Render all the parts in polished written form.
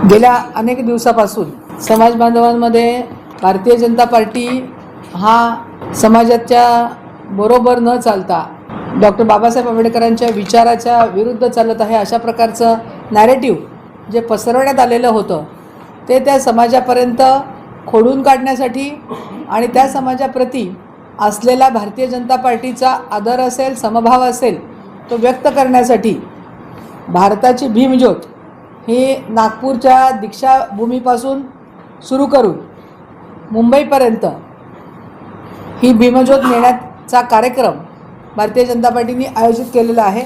गेल्या अनेक दिवसापासून समाज बांधवांमध्ये भारतीय जनता पार्टी हा समाजाच्या बरोबर न चालता डॉक्टर बाबासाहेब आंबेडकरांच्या विचाराच्या विरुद्ध चालत आहे अशा प्रकारचं नॅरेटिव्ह जे पसरवण्यात आलेलं होतं ते त्या समाजापर्यंत खोडून काढण्यासाठी आणि त्या समाजाप्रती असलेला भारतीय जनता पार्टीचा आदर असेल, समभाव असेल तो व्यक्त करण्यासाठी भारताची भीमज्योत ही नागपूरच्या दीक्षाभूमीपासून सुरू करून मुंबईपर्यंत ही भीमज्योत नेण्याचा कार्यक्रम भारतीय जनता पार्टीने आयोजित केलेला आहे।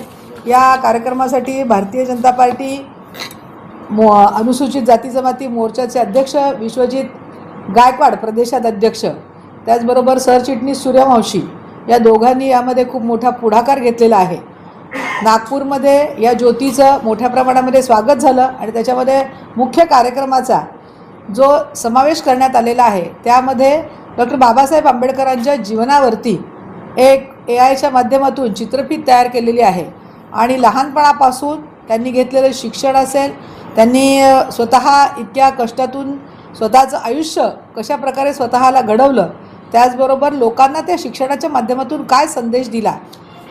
या कार्यक्रमासाठी भारतीय जनता पार्टी अनुसूचित जाती जमाती मोर्चाचे अध्यक्ष विश्वजित गायकवाड प्रदेशात अध्यक्ष, त्याचबरोबर सरचिटणीस सूर्यवंशी या दोघांनी यामध्ये खूप मोठा पुढाकार घेतलेला आहे। नागपूरमध्ये या ज्योतीचं मोठ्या प्रमाणामध्ये स्वागत झालं आणि त्याच्यामध्ये मुख्य कार्यक्रमाचा जो समावेश करण्यात आलेला आहे त्यामध्ये डॉक्टर बाबासाहेब आंबेडकरांच्या जीवनावरती एक AI च्या माध्यमातून चित्रफीत तयार केलेली आहे आणि लहानपणापासून त्यांनी घेतलेलं शिक्षण असेल, त्यांनी स्वतः इतक्या कष्टातून स्वतःचं आयुष्य कशा प्रकारे स्वतःला घडवलं, त्याचबरोबर लोकांना त्या शिक्षणाच्या माध्यमातून काय संदेश दिला,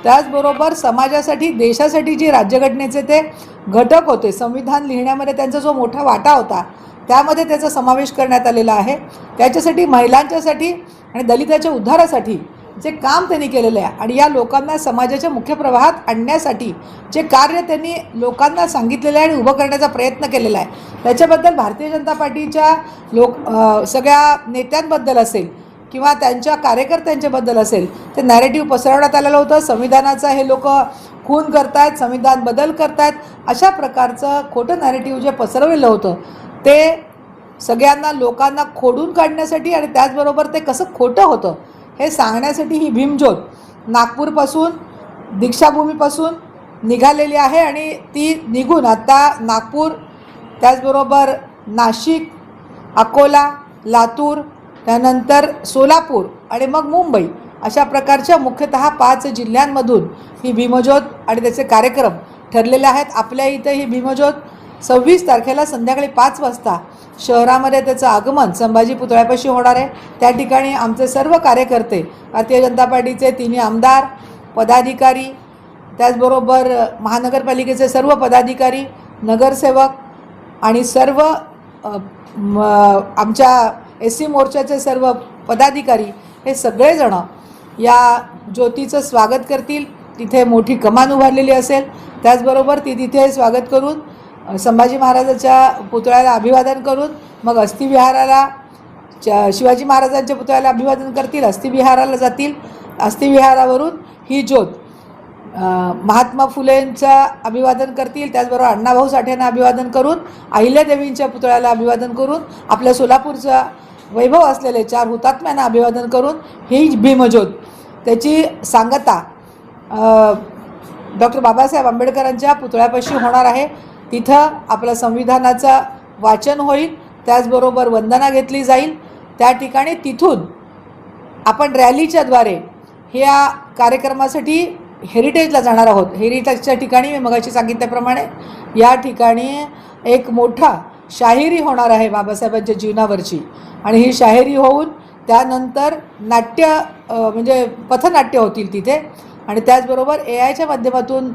त्याचबरोबर समाजासाठी देशासाठी जे राज्यघटनेचे ते घटक होते, संविधान लिहिण्यामध्ये त्यांचा जो मोठा वाटा होता त्यामध्ये त्याचा समावेश करण्यात आलेला आहे। त्याच्यासाठी महिलांच्यासाठी आणि दलिताच्या उद्धारासाठी जे काम त्यांनी केलेलं आहे आणि या लोकांना समाजाच्या मुख्य प्रवाहात आणण्यासाठी जे कार्य त्यांनी लोकांना सांगितलेलं आहे आणि उभं करण्याचा प्रयत्न केलेला आहे त्याच्याबद्दल भारतीय जनता पार्टीच्या सगळ्या नेत्यांबद्दल असेल किंवा त्यांच्या कार्यकर्त्यांच्याबद्दल असेल ते नॅरेटिव्ह पसरवण्यात आलेलं होतं। संविधानाचा हे लोक खून करतायत, संविधान बदल करतायत, अशा प्रकारचं खोटं नॅरेटिव्ह जे पसरवलेलं होतं ते सगळ्यांना लोकांना खोडून काढण्यासाठी आणि त्याचबरोबर ते कसं खोटं होतं हे सांगण्यासाठी ही भीमज्योत नागपूरपासून दीक्षाभूमीपासून निघालेली आहे आणि ती निघून आता नागपूर, त्याचबरोबर नाशिक, अकोला, लातूर, त्यानंतर सोलापूर आणि मग मुंबई अशा प्रकारच्या मुख्यतः 5 जिल्ह्यांमधून ही भीमज्योत आणि त्याचे कार्यक्रम ठरलेले आहेत। आपल्या इथे ही भीमज्योत 26 तारखेला संध्याकाळी 5 वाजता शहरामध्ये त्याचं आगमन संभाजी पुतळ्यापाशी होणार आहे। त्या ठिकाणी आमचे सर्व कार्यकर्ते, भारतीय जनता पार्टीचे 3 आमदार, पदाधिकारी, त्याचबरोबर महानगरपालिकेचे सर्व पदाधिकारी, नगरसेवक आणि सर्व आमच्या SC मोर्चाचे सर्व पदाधिकारी हे सगळेजण या ज्योतीचं स्वागत करतील। तिथे मोठी कमान उभारलेली असेल, त्याचबरोबर ती तिथे स्वागत करून संभाजी महाराजांच्या पुतळ्याला अभिवादन करून मग अस्थिविहाराला शिवाजी महाराजांच्या पुतळ्याला अभिवादन करतील, अस्थिविहाराला जातील, अस्थिविहारावरून ही ज्योत महात्मा फुलेंचं अभिवादन करतील, त्याचबरोबर अण्णाभाऊ साठेंना अभिवादन करून अहिल्यादेवींच्या पुतळ्याला अभिवादन करून आपल्या सोलापूरचा वैभव असलेले 4 हुतात्म्यांना अभिवादन करून ही भीमज्योत त्याची सांगता डॉक्टर बाबासाहेब आंबेडकरांच्या पुतळ्यापाशी होणार आहे। तिथं आपलं संविधानाचं वाचन होईल, त्याचबरोबर वंदना घेतली जाईल। त्या ठिकाणी तिथून आपण रॅलीच्या द्वारे ह्या कार्यक्रमासाठी हेरिटेजला जाणार आहोत। हेरिटेजच्या ठिकाणी मी मगाशी सांगितल्याप्रमाणे या ठिकाणी एक मोठा शाहिरी होणार आहे बाबासाहेबांच्या जीवनावरची आणि ही शाहिरी होऊन त्यानंतर नाट्य म्हणजे पथनाट्य होतील तिथे आणि त्याचबरोबर AI च्या माध्यमातून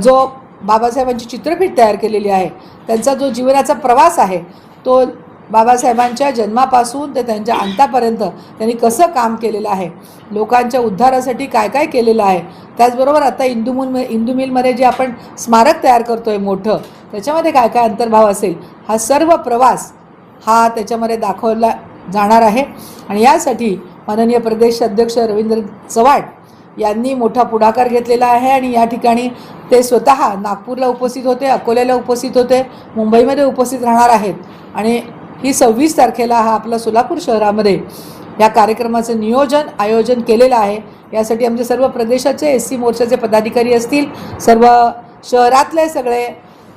जो बाबासाहेबांची चित्रफीत तयार केलेली आहे त्यांचा जो जीवनाचा प्रवास आहे तो बाबासाहेबांच्या जन्मापासून ते त्यांच्या अंतापर्यंत त्यांनी कसं काम केलेलं आहे, लोकांच्या उद्धारासाठी काय काय केलेलं आहे, त्याचबरोबर आता इंदू मिलमध्ये जे आपण स्मारक तयार करतो आहे मोठं त्याच्यामध्ये काय काय अंतर्भाव असेल हा सर्व प्रवास हा त्याच्यामध्ये दाखवला जाणार आहे। आणि यासाठी माननीय प्रदेश अध्यक्ष रवींद्र चव्हाण यांनी मोठा पुढाकार घेतलेला आहे आणि या ठिकाणी ते स्वतः नागपूरला उपस्थित होते, अकोल्याला उपस्थित होते, मुंबईमध्ये उपस्थित राहणार आहेत आणि ही 26 तारखेला हा आपला सोलापूर शहरामध्ये या कार्यक्रमाचं आयोजन केलेलं आहे। यासाठी आमचे सर्व प्रदेशाचे SC मोर्चाचे पदाधिकारी असतील, सर्व शहरातले सगळे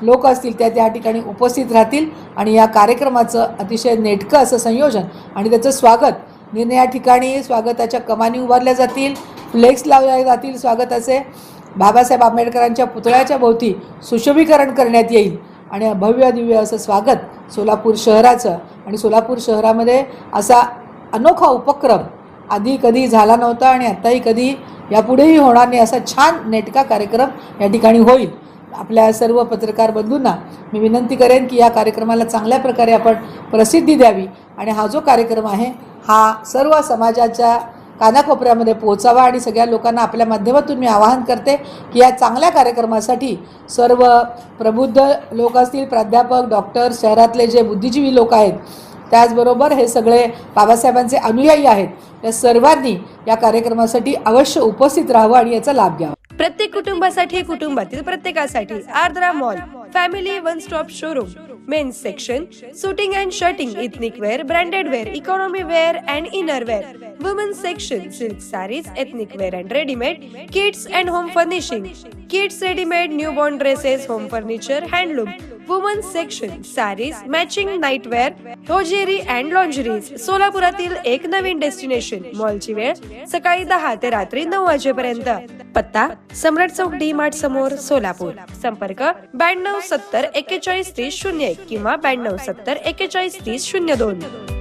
लोक असतील त्या ठिकाणी उपस्थित राहतील आणि या कार्यक्रमाचं अतिशय नेटकं असं संयोजन आणि त्याचं स्वागत या ठिकाणी स्वागताच्या कमानी उभारल्या जातील, फ्लेक्स लावले जातील स्वागताचे, बाबासाहेब आंबेडकरांच्या पुतळ्याच्या भोवती सुशोभीकरण करण्यात येईल आणि भव्य दिव्य असं स्वागत सोलापूर शहराचं, आणि सोलापूर शहरामध्ये असा अनोखा उपक्रम आधी कधी झाला नव्हता आणि आत्ताही कधी यापुढेही होणार नाही, असा छान नेटका कार्यक्रम या ठिकाणी होईल. आपल्या सर्व पत्रकार बंधूंना मी विनंती करेन की या कार्यक्रमाला चांगल्या प्रकारे आपण प्रसिद्धी द्यावी आणि हा जो कार्यक्रम आहे हा सर्व समाजाच्या कानाकोपऱ्यामध्ये पोहोचावा. आणि सगळ्या लोकांना आपल्या माध्यमातून मी आवाहन करते की या चांगल्या कार्यक्रमासाठी सर्व प्रबुद्ध लोक असतील, प्राध्यापक, डॉक्टर, शहरातले जे बुद्धिजीवी लोक आहेत, त्याचबरोबर हे सगळे बाबासाहेबांचे अनुयायी आहेत, या सर्वांनी या कार्यक्रमासाठी अवश्य उपस्थित राहावं आणि याचा लाभ घ्यावा. प्रत्येक कुटुंबासाठी, कुटुंबातील प्रत्येकासाठी Ardra mall family one stop showroom. Men's section, suiting and shirting, ethnic wear, branded wear, economy wear and inner wear. Women's section, silk saris, ethnic wear and readymade, kids and home furnishing, kids readymade, newborn dresses, home furniture, handloom. Women's section, saris, matching nightwear, hosiery and lingeries. सोलापुरातील एक नवीन destination. मॉलची वेळ सकाळी 10 ते रात्री 9 वाजेपर्यंत. पत्ता सम्राट चौक डी मार्ट समोर, सोलापूर. संपर्क 92 70 41 30 01 किंवा 92 70 41 30 02.